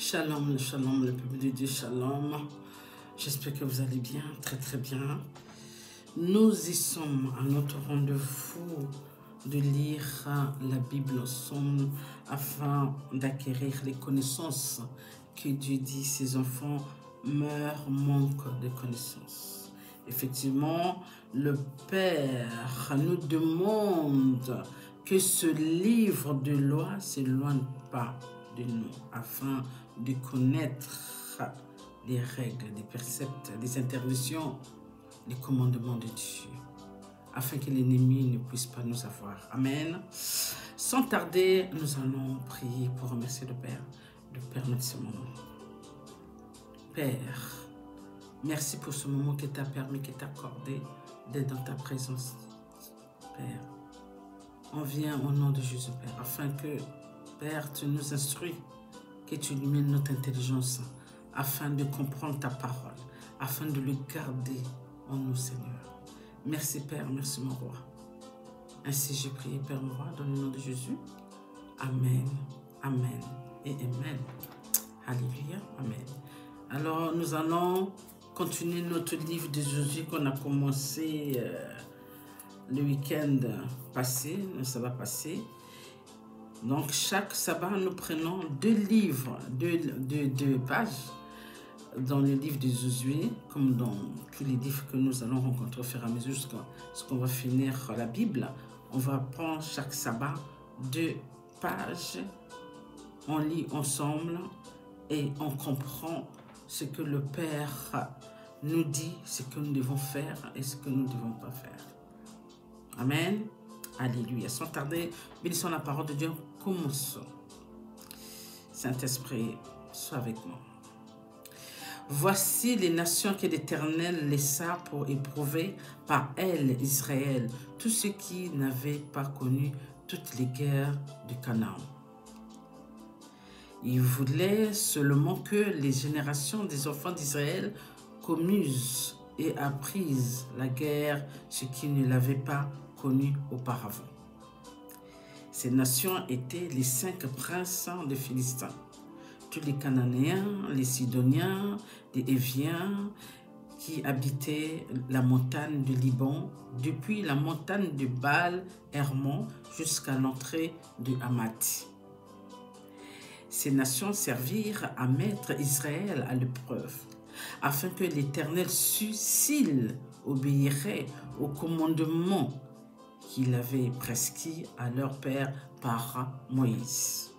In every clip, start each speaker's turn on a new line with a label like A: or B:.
A: Shalom, shalom, le peuple de Dieu, shalom. J'espère que vous allez bien, très très bien. Nous y sommes à notre rendez-vous de lire la Bible ensemble afin d'acquérir les connaissances que Dieu dit ses enfants meurent, manquent de connaissances. Effectivement, le Père nous demande que ce livre de loi ne s'éloigne pas de nous, afin de connaître les règles, les préceptes, les interdictions, les commandements de Dieu, afin que l'ennemi ne puisse pas nous avoir. Amen. Sans tarder, nous allons prier pour remercier le Père de permettre ce moment. Père, merci pour ce moment que tu as permis, que tu as accordé d'être dans ta présence, Père. On vient au nom de Jésus, Père, afin que, Père, tu nous instruis, que tu illumines notre intelligence, afin de comprendre ta parole, afin de le garder en nous, Seigneur. Merci, Père, merci, mon roi. Ainsi, j'ai prié, Père, mon roi, dans le nom de Jésus. Amen, amen et amen. Alléluia, amen. Alors, nous allons continuer notre livre de Josué qu'on a commencé le week-end passé, le sabbat passé. Donc, chaque sabbat, nous prenons deux livres, deux pages dans le livre de Josué, comme dans tous les livres que nous allons rencontrer au fur et à mesure jusqu'à ce qu'on va finir la Bible. On va prendre chaque sabbat deux pages, on lit ensemble et on comprend ce que le Père nous dit, ce que nous devons faire et ce que nous ne devons pas faire. Amen. Alléluia. Sans tarder, bénissons la parole de Dieu. Commençons. Saint-Esprit, sois avec moi. Voici les nations que l'Éternel laissa pour éprouver par elles Israël, tous ceux qui n'avaient pas connu toutes les guerres de Canaan. Il voulait seulement que les générations des enfants d'Israël commusent et apprissent la guerre, ce qui ne l'avaient pas connu auparavant. Ces nations étaient les 5 princes des Philistins, tous les Cananéens, les Sidoniens, les Héviens, qui habitaient la montagne du Liban, depuis la montagne de Baal-Hermon jusqu'à l'entrée de Hamath. Ces nations servirent à mettre Israël à l'épreuve, afin que l'Éternel sût s'il obéirait au commandement qu'il avait prescrit à leur père par Moïse.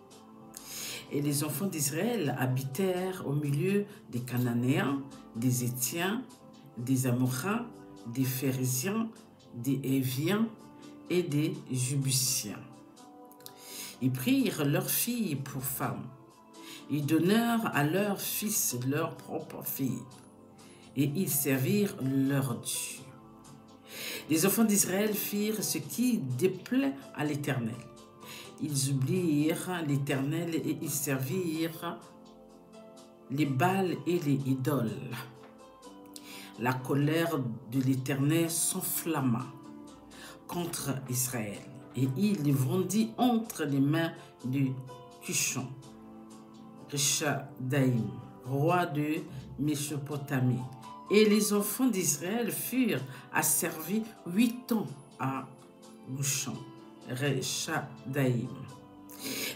A: Et les enfants d'Israël habitèrent au milieu des Cananéens, des Héthiens, des Amorains, des Phéréziens, des Héviens et des Jébusiens. Ils prirent leurs filles pour femmes. Ils donnèrent à leurs fils leurs propres filles. Et ils servirent leur Dieu. Les enfants d'Israël firent ce qui déplaît à l'Éternel. Ils oublièrent l'Éternel et ils servirent les Baals et les idoles. La colère de l'Éternel s'enflamma contre Israël et il les vendit entre les mains de Cushon, Rishadaïm, roi de Mésopotamie. Et les enfants d'Israël furent asservis 8 ans à Cushon, Rishadaïm.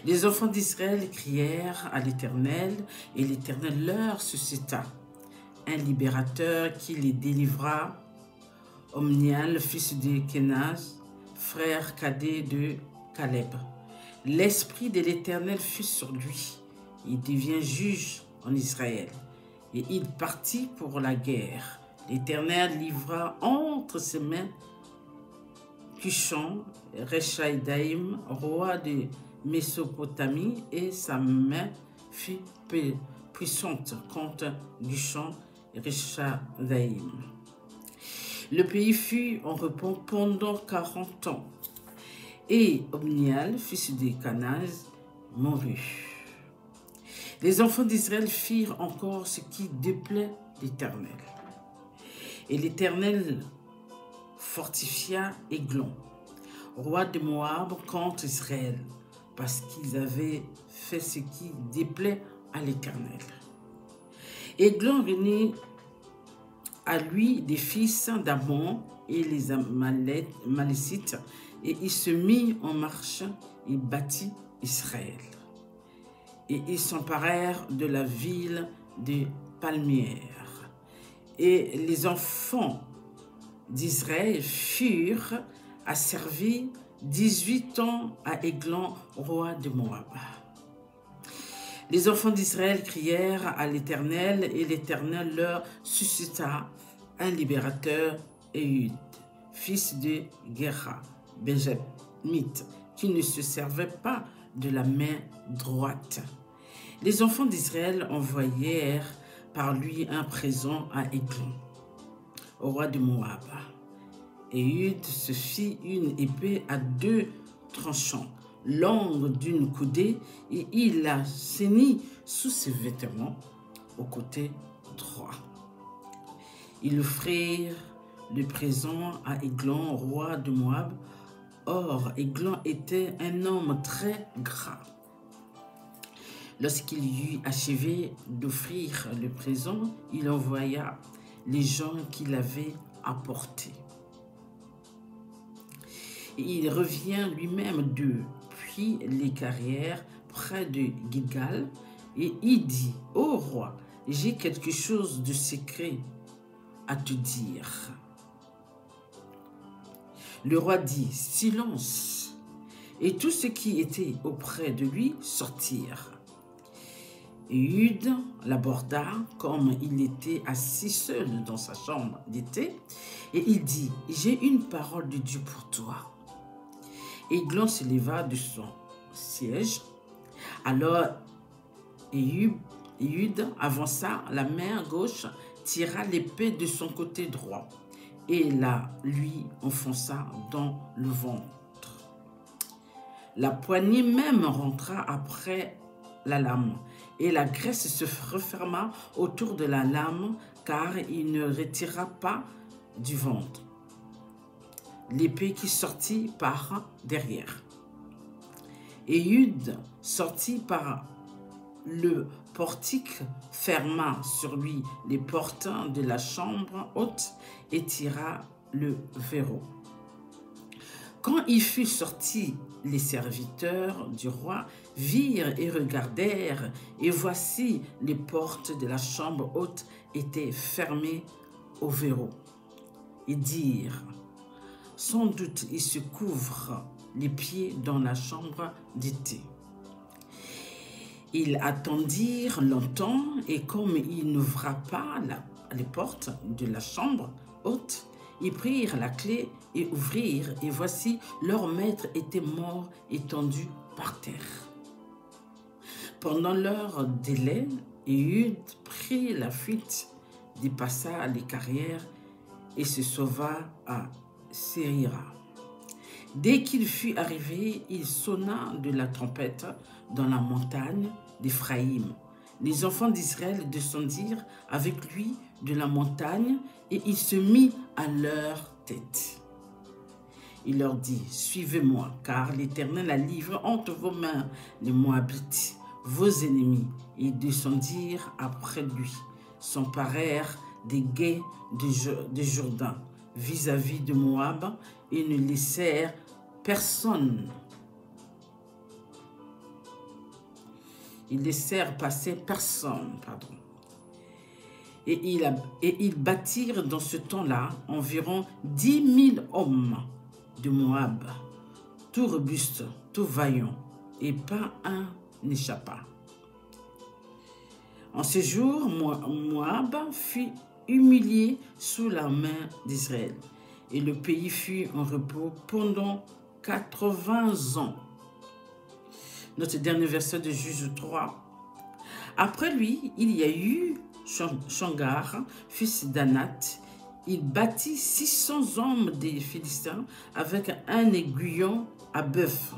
A: Les enfants d'Israël crièrent à l'Éternel, et l'Éternel leur suscita un libérateur qui les délivra, Omnial, fils de Kenaz, frère cadet de Caleb. L'esprit de l'Éternel fut sur lui. Il devient juge en Israël. Et il partit pour la guerre. L'Éternel livra entre ses mains Cushon, Rishadaïm, roi de Mésopotamie, et sa main fut puissante contre Cushon et Rishadaïm. Le pays fut en repos pendant 40 ans. Et Omnial, fils de Kenaz, mourut. Les enfants d'Israël firent encore ce qui déplaît l'Éternel. Et l'Éternel fortifia Églon, roi de Moab, contre Israël, parce qu'ils avaient fait ce qui déplaît à l'Éternel. Églon réunit à lui des fils d'Amon et les Amalécites, et il se mit en marche et bâtit Israël. Et ils s'emparèrent de la ville des palmières. Et les enfants d'Israël furent asservis 18 ans à Églon, roi de Moab. Les enfants d'Israël crièrent à l'Éternel, et l'Éternel leur suscita un libérateur, Éhud, fils de Guéra, benjamite, qui ne se servait pas de la main droite. Les enfants d'Israël envoyèrent par lui un présent à Églon, au roi de Moab. Éhud se fit une épée à 2 tranchants, longue d'une coudée, et il la ceignit sous ses vêtements au côté droit. Ils offrirent le présent à Églon, roi de Moab. Or, Églon était un homme très gras. Lorsqu'il eut achevé d'offrir le présent, il envoya les gens qui l'avaient apporté. Et il revient lui-même depuis les carrières près de Gilgal, et il dit: « Ô roi, j'ai quelque chose de secret à te dire. » Le roi dit: « Silence !» Et tous ceux qui étaient auprès de lui sortirent. Éhud l'aborda comme il était assis seul dans sa chambre d'été, et il dit: « J'ai une parole de Dieu pour toi. » Églon se leva de son siège. Alors Éhud avança la main gauche, tira l'épée de son côté droit et la lui enfonça dans le ventre. La poignée même rentra après la lame, et la graisse se referma autour de la lame, car il ne retira pas du ventre l'épée qui sortit par derrière. Éhud sortit par le portique, ferma sur lui les portes de la chambre haute et tira le verrou. Quand il fut sorti, les serviteurs du roi virent et regardèrent, et voici les portes de la chambre haute étaient fermées au verrou. Ils dirent: « Sans doute il se couvre les pieds dans la chambre d'été. » Ils attendirent longtemps, et comme il n'ouvra pas les portes de la chambre haute, ils prirent la clé et ouvrirent, et voici leur maître était mort, étendu par terre. Pendant leur délai, Éhud prit la fuite, dépassa les carrières et se sauva à Séira. Dès qu'il fut arrivé, il sonna de la trompette dans la montagne d'Éphraïm. Les enfants d'Israël descendirent avec lui de la montagne, et il se mit à leur tête. Il leur dit: « Suivez-moi, car l'Éternel a livré entre vos mains les Moabites, vos ennemis. » Ils descendirent après lui, s'emparèrent des gués de Jourdain vis-à-vis de Moab, et ne laissèrent personne. Ils laissèrent passer personne, Et ils bâtirent dans ce temps-là environ 10 000 hommes de Moab, tout robustes, tout vaillants, et pas un n'échappa. En ce jour, Moab fut humilié sous la main d'Israël, et le pays fut en repos pendant 80 ans. Notre dernier verset de Juge 3. Après lui, il y a eu Shamgar, fils d'Anath. Il bâtit 600 hommes des Philistins avec un aiguillon à bœuf,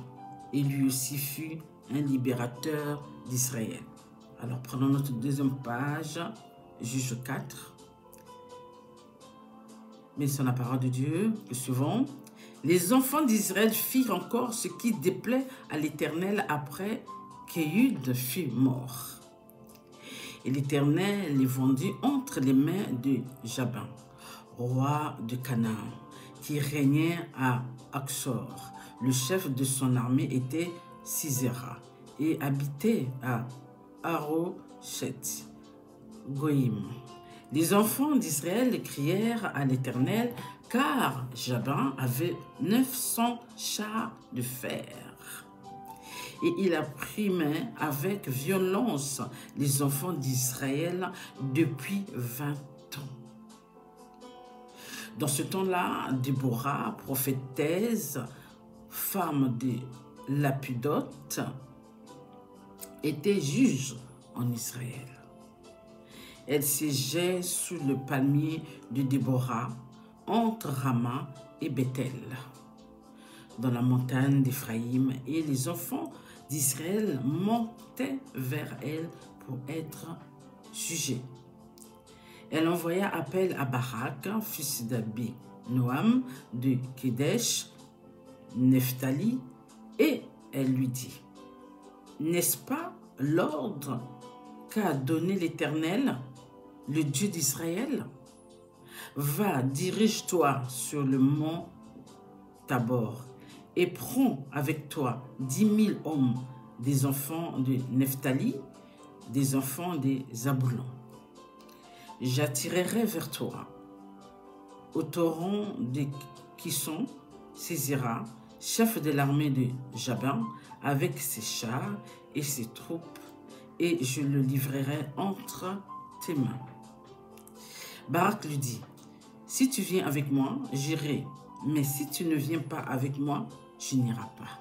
A: et lui aussi fut un libérateur d'Israël. Alors prenons notre deuxième page, Juge 4. Mais sur la parole de Dieu, que suivons. Les enfants d'Israël firent encore ce qui déplaît à l'Éternel après qu'Éhud fut mort. Et l'Éternel les vendit entre les mains de Jabin, roi de Canaan, qui régnait à Axor. Le chef de son armée était Sisera et habitait à Harosheth Goïm. Les enfants d'Israël crièrent à l'Éternel, car Jabin avait 900 chars de fer. Et il opprimait avec violence les enfants d'Israël depuis 20 ans. Dans ce temps-là, Déborah, prophétesse, femme de Lapidote, était juge en Israël. Elle siégeait sous le palmier de Déborah, entre Rama et Bethel, dans la montagne d'Éphraïm, et les enfants d'Israël montaient vers elle pour être jugés. Elle envoya appel à Barak, fils d'Abi Noam de Kedesh, Nephtali, et elle lui dit, « N'est-ce pas l'ordre qu'a donné l'Éternel, le Dieu d'Israël? Va, dirige-toi sur le mont Tabor et prends avec toi 10 000 hommes, des enfants de Nephtali, des enfants des Zaboulon. J'attirerai vers toi, au torrent de Kison, Sisera, chef de l'armée de Jabin, avec ses chars et ses troupes, et je le livrerai entre tes mains. » Barak lui dit, « Si tu viens avec moi, j'irai, mais si tu ne viens pas avec moi, je n'irai pas. »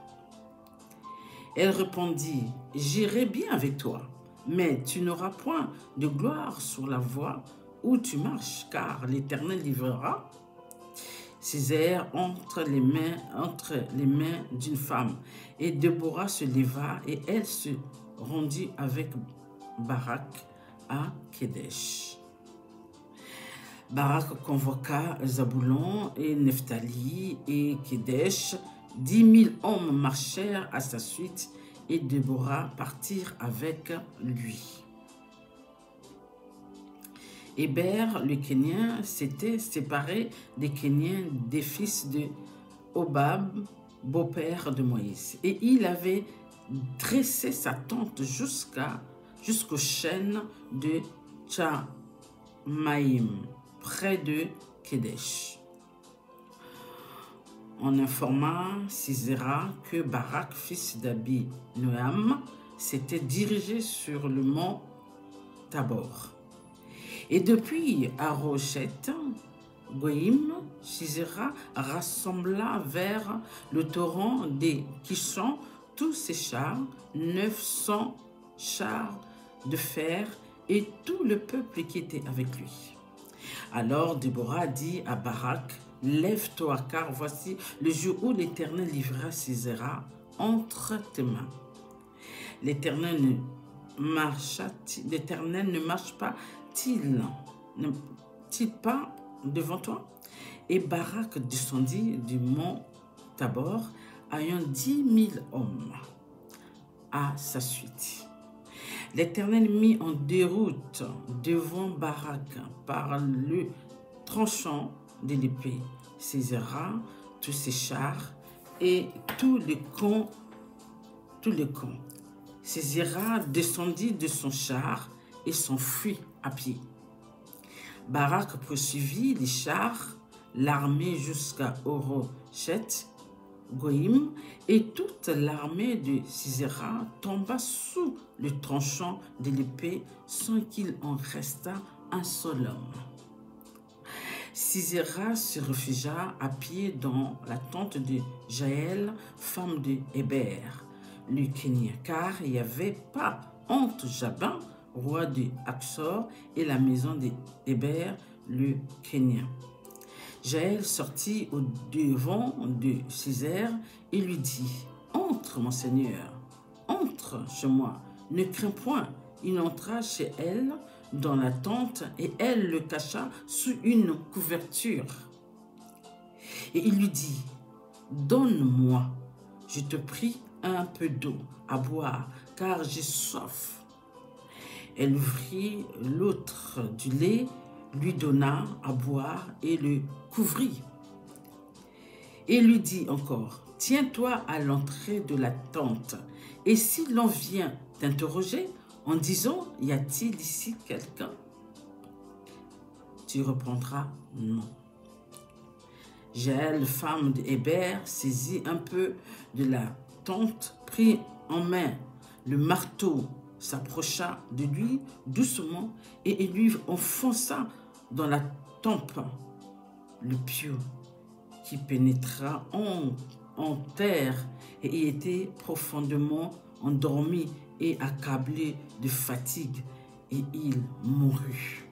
A: Elle répondit, « J'irai bien avec toi, mais tu n'auras point de gloire sur la voie où tu marches, car l'Éternel livrera Césaire entre les mains d'une femme. » Et Déborah se leva et elle se rendit avec Barak à Kedesh. Barak convoqua Zaboulon et Nephtali et Kedesh. 10 000 hommes marchèrent à sa suite et Déborah partirent avec lui. Héber, le Kénien, s'était séparé des Kéniens des fils de Hobab, beau-père de Moïse. Et il avait dressé sa tente jusqu'aux chênes de Tchamaïm, près de Kedesh. On informa Sisera que Barak, fils d'Abi Noam, s'était dirigé sur le mont Tabor. Et depuis Harosheth Goïm, Sisera rassembla vers le torrent des Kishon tous ses chars, 900 chars de fer et tout le peuple qui était avec lui. Alors Déborah dit à Barak, « Lève-toi, car voici le jour où l'Éternel livrera Sisera entre tes mains. L'Éternel ne marche pas-t-il pas devant toi? » Et Barak descendit du mont Tabor, ayant 10 000 hommes à sa suite. L'Éternel mit en déroute devant Barak par le tranchant de l'épée Sisera, tous ses chars et tout le camp. Sisera descendit de son char et s'enfuit à pied. Barak poursuivit les chars, l'armée jusqu'à Harosheth Goïm, et toute l'armée de Sisera tomba sous le tranchant de l'épée sans qu'il en restât un seul homme. Sisera se réfugia à pied dans la tente de Jaël, femme de Héber, le Kénien, car il n'y avait pas entre Jabin, roi de Axor, et la maison de Héber, le Kénien. Jaël sortit au devant de Sisera et lui dit, « Entre, mon Seigneur, entre chez moi, ne crains point. » Il entra chez elle dans la tente et elle le cacha sous une couverture. Et il lui dit, « Donne-moi, je te prie, un peu d'eau à boire, car j'ai soif. » Elle ouvrit l'autre du lait, lui donna à boire et le couvrit. Et lui dit encore, « Tiens-toi à l'entrée de la tente, et si l'on vient t'interroger en disant, « Y a-t-il ici quelqu'un ?» tu répondras, « Non. » Jaël, femme d'Héber, saisit un peu de la tente, prit en main le marteau, s'approcha de lui doucement et lui enfonça dans la tempe le pieu qui pénétra en terre et y était profondément endormi et accablé de fatigue, et il mourut.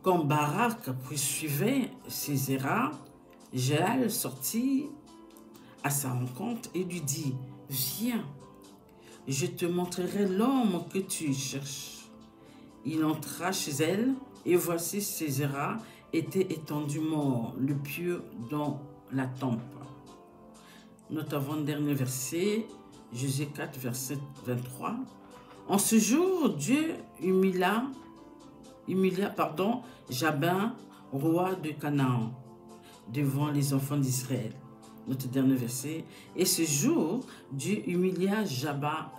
A: Quand Barak poursuivait Sisera, Jaël sortit à sa rencontre et lui dit, « Viens, je te montrerai l'homme que tu cherches. » Il entra chez elle, et voici Sisera était étendu mort, le pieu dans la tempe. Notre avant-dernier verset, Josué 4, verset 23. En ce jour, Dieu humilia Jabin, roi de Canaan, devant les enfants d'Israël. Notre dernier verset. Et ce jour, Dieu humilia Jabin,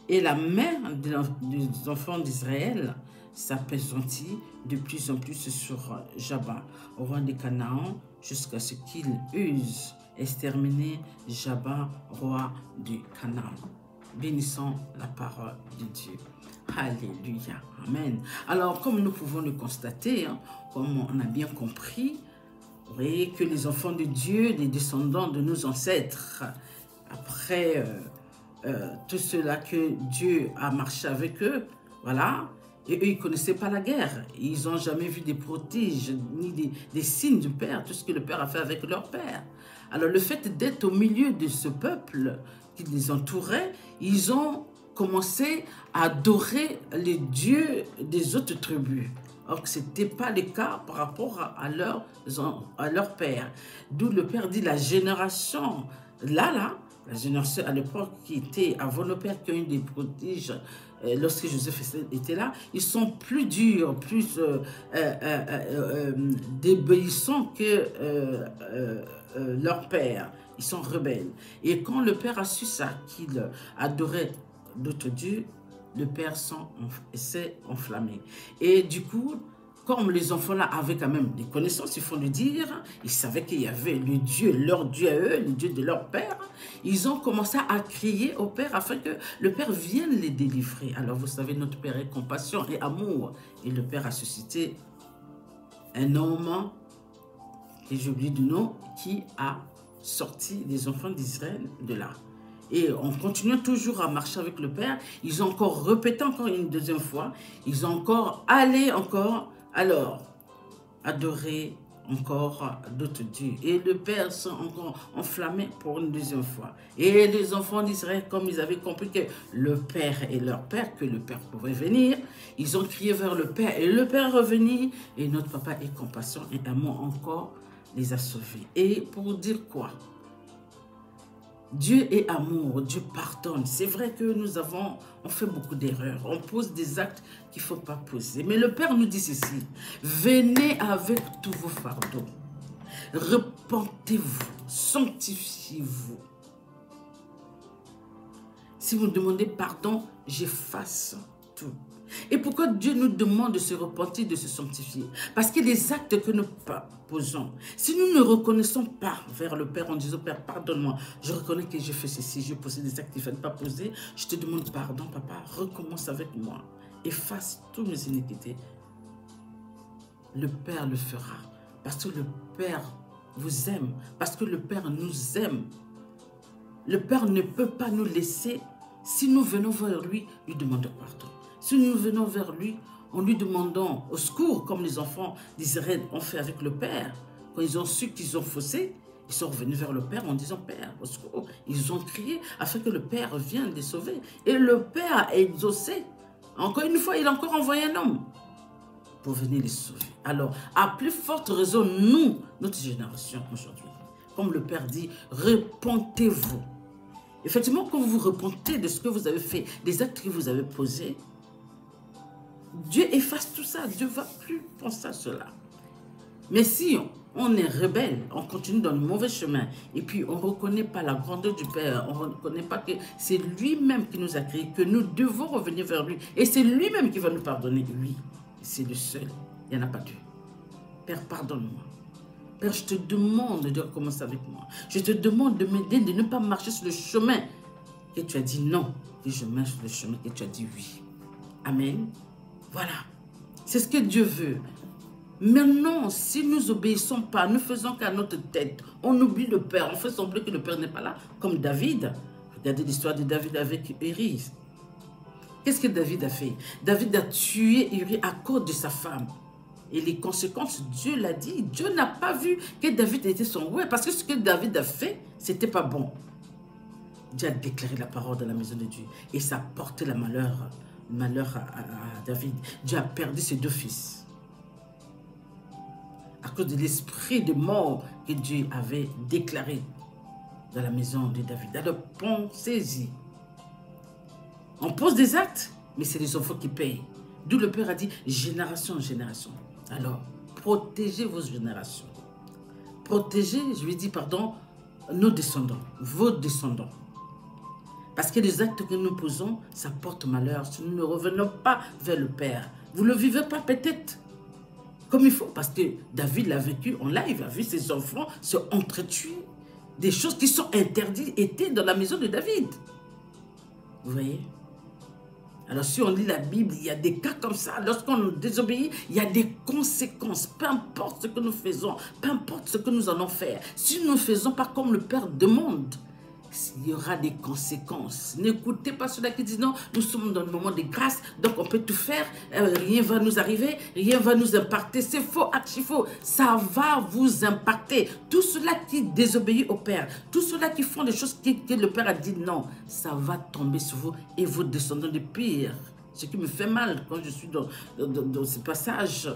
A: et la mère des enfants d'Israël s'appesantit de plus en plus sur Jabin, roi de Canaan, jusqu'à ce qu'il eût exterminé Jabin, roi de Canaan. Bénissons la parole de Dieu. Alléluia. Amen. Alors, comme nous pouvons le constater, comme on a bien compris, vous voyez que les enfants de Dieu, les descendants de nos ancêtres, après tout cela que Dieu a marché avec eux, voilà, et eux, ils ne connaissaient pas la guerre. Ils n'ont jamais vu des prodiges, ni des signes du Père, tout ce que le Père a fait avec leur Père. Alors, le fait d'être au milieu de ce peuple qui les entourait, ils ont commencé à adorer les dieux des autres tribus. Or, ce n'était pas le cas par rapport à leur père. D'où le Père dit la génération, la génération à l'époque qui était avant le Père, qui a eu des prodiges, lorsque Joseph était là, ils sont plus durs, plus désobéissants que leur père. Ils sont rebelles. Et quand le Père a su ça, qu'il adorait d'autres dieux, le Père s'est enflammé. Et du coup, comme les enfants-là avaient quand même des connaissances, il faut le dire, ils savaient qu'il y avait le Dieu, leur Dieu à eux, le Dieu de leur Père, ils ont commencé à crier au Père afin que le Père vienne les délivrer. Alors vous savez, notre Père est compassion et amour. Et le Père a suscité un homme, et j'oublie du nom, qui a sorti les enfants d'Israël de là. Et en continuant toujours à marcher avec le Père, ils ont encore répété encore une deuxième fois, ils ont encore allé encore, alors, adorer encore d'autres dieux. Et le Père s'est encore enflammé pour une deuxième fois. Et les enfants d'Israël, comme ils avaient compris que le Père est leur Père, que le Père pouvait venir, ils ont crié vers le Père et le Père revenir. Et notre Papa est compassion et amour encore les a sauvés. Et pour dire quoi? Dieu est amour, Dieu pardonne. C'est vrai que on fait beaucoup d'erreurs, on pose des actes qu'il ne faut pas poser. Mais le Père nous dit ceci, venez avec tous vos fardeaux, repentez-vous, sanctifiez-vous. Si vous demandez pardon, j'efface tout. Et pourquoi Dieu nous demande de se repentir, de se sanctifier? Parce que les actes que nous posons, si nous ne reconnaissons pas vers le Père en disant, Père, pardonne-moi, je reconnais que j'ai fait ceci, j'ai posé des actes qu'il ne fallait pas poser, je te demande pardon, papa, recommence avec moi, efface toutes mes iniquités. Le Père le fera, parce que le Père vous aime, parce que le Père nous aime. Le Père ne peut pas nous laisser si nous venons vers lui demander pardon. Si nous venons vers lui en lui demandant au secours, comme les enfants d'Israël ont fait avec le Père, quand ils ont su qu'ils ont faussé, ils sont revenus vers le Père en disant « Père, au secours ». Ils ont crié afin que le Père vienne les sauver. Et le Père a exaucé. Encore une fois, il a encore envoyé un homme pour venir les sauver. Alors, à plus forte raison, nous, notre génération aujourd'hui, comme le Père dit, repentez-vous. Effectivement, quand vous vous repentez de ce que vous avez fait, des actes que vous avez posés, Dieu efface tout ça. Dieu ne va plus penser à cela. Mais si on est rebelle, on continue dans le mauvais chemin, et puis on ne reconnaît pas la grandeur du Père, on ne reconnaît pas que c'est lui-même qui nous a créés, que nous devons revenir vers lui, et c'est lui-même qui va nous pardonner. Oui, c'est le seul. Il n'y en a pas deux. Père, pardonne-moi. Père, je te demande de recommencer avec moi. Je te demande de m'aider, de ne pas marcher sur le chemin que tu as dit non, que je marche sur le chemin que tu as dit oui. Amen. Voilà. C'est ce que Dieu veut. Maintenant, si nous n'obéissons pas, nous faisons qu'à notre tête, on oublie le Père, on fait semblant que le Père n'est pas là, comme David. Regardez l'histoire de David avec Uri. Qu'est-ce que David a fait? David a tué Uri à cause de sa femme. Et les conséquences, Dieu l'a dit. Dieu n'a pas vu que David était son roi, parce que ce que David a fait, c'était pas bon. Dieu a déclaré la parole dans la maison de Dieu. Et ça a porté le malheur à David. Dieu a perdu ses 2 fils. À cause de l'esprit de mort que Dieu avait déclaré dans la maison de David. Alors pensez-y. On pose des actes, mais c'est les enfants qui payent. D'où le Père a dit génération en génération. Alors, protégez vos générations. Protégez, je lui dis pardon, nos descendants, vos descendants. Parce que les actes que nous posons, ça porte malheur. Si nous ne revenons pas vers le Père, vous ne le vivez pas peut-être comme il faut. Parce que David l'a vécu en live, il a vu ses enfants se entretuer. Des choses qui sont interdites étaient dans la maison de David. Vous voyez? Alors si on lit la Bible, il y a des cas comme ça. Lorsqu'on désobéit, il y a des conséquences. Peu importe ce que nous faisons, peu importe ce que nous allons faire. Si nous ne faisons pas comme le Père demande, il y aura des conséquences. N'écoutez pas ceux-là qui disent non, nous sommes dans le moment de grâce, donc on peut tout faire, rien ne va nous arriver, rien ne va nous impacter. C'est faux, archi faux. Ça va vous impacter. Tout cela qui désobéit au Père, tout cela qui font des choses que le Père a dit non, ça va tomber sur vous et vos descendants de pire. Ce qui me fait mal quand je suis dans ce passage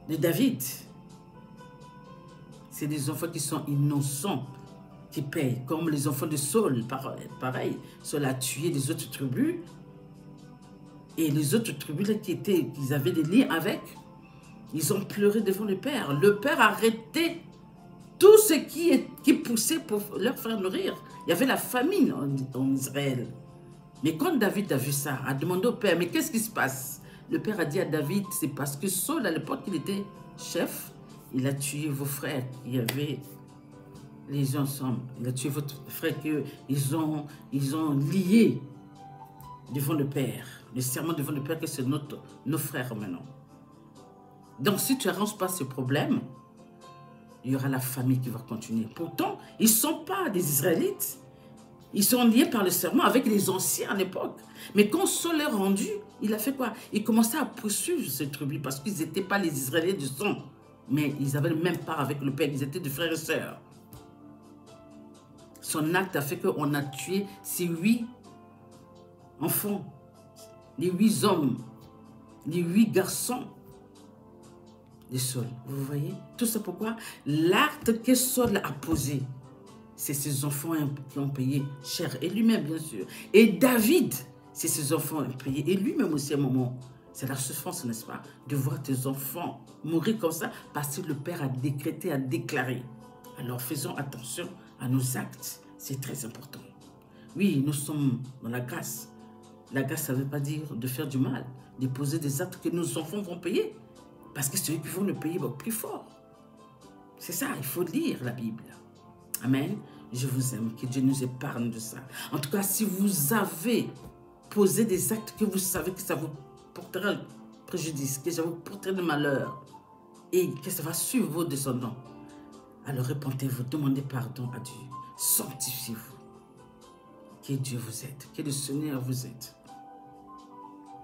A: de David. C'est des enfants qui sont innocents, qui payent, comme les enfants de Saul, pareil. Saul a tué les autres tribus, et les autres tribus là, qui avaient des liens avec, ils ont pleuré devant le Père. Le Père a arrêté tout ce qui poussait pour leur faire nourrir. Il y avait la famine en Israël. Mais quand David a vu ça, a demandé au Père, mais qu'est-ce qui se passe? Le Père a dit à David, c'est parce que Saul, à l'époque, il était chef, il a tué vos frères. Il y avait les ensemble. Il a tué votre frère qu'ils ont lié devant le Père. Le serment devant le Père que c'est nos frères maintenant. Donc si tu n'arranges pas ce problème, il y aura la famille qui va continuer. Pourtant, ils ne sont pas des Israélites. Ils sont liés par le serment avec les anciens à l'époque. Mais quand Saul est rendu, il a fait quoi? Il commençait à poursuivre ces tribus parce qu'ils n'étaient pas les Israélites du sang. Mais ils avaient le même part avec le Père. Ils étaient des frères et sœurs. Son acte a fait qu'on a tué ces 8 enfants, les 8 hommes, les 8 garçons de Saul. Vous voyez? Tout ça pourquoi? L'acte que Saul a posé, c'est ses enfants qui ont payé cher. Et lui-même, bien sûr. Et David, c'est ses enfants payés. Et lui-même aussi, à un moment, c'est la souffrance, n'est-ce pas? De voir tes enfants mourir comme ça parce que le Père a décrété, a déclaré. Alors faisons attention à nos actes. C'est très important. Oui, nous sommes dans la grâce. La grâce, ça ne veut pas dire de faire du mal, de poser des actes que nos enfants vont payer. Parce que ceux qui vont le payer vont plus fort. C'est ça, il faut lire la Bible. Amen. Je vous aime, que Dieu nous épargne de ça. En tout cas, si vous avez posé des actes que vous savez que ça vous portera préjudice, que ça vous portera de malheur et que ça va suivre vos descendants, alors repentez-vous, demandez pardon à Dieu. Sanctifiez-vous. Que Dieu vous aide, que le Seigneur vous aide.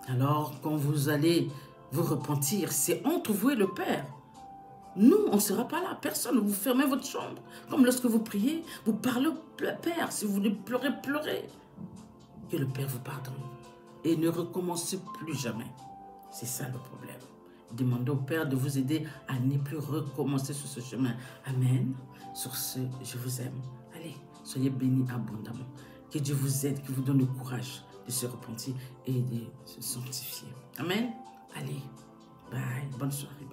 A: Alors, quand vous allez vous repentir, c'est entre vous et le Père. Nous, on ne sera pas là, personne. Vous fermez votre chambre. Comme lorsque vous priez, vous parlez au Père. Si vous voulez pleurer, pleurez. Que le Père vous pardonne. Et ne recommencez plus jamais. C'est ça le problème. Demandez au Père de vous aider à ne plus recommencer sur ce chemin. Amen. Sur ce, je vous aime. Allez, Soyez bénis abondamment. Que Dieu vous aide, qu'il vous donne le courage de se repentir et de se sanctifier. Amen. Allez, bye, bonne soirée.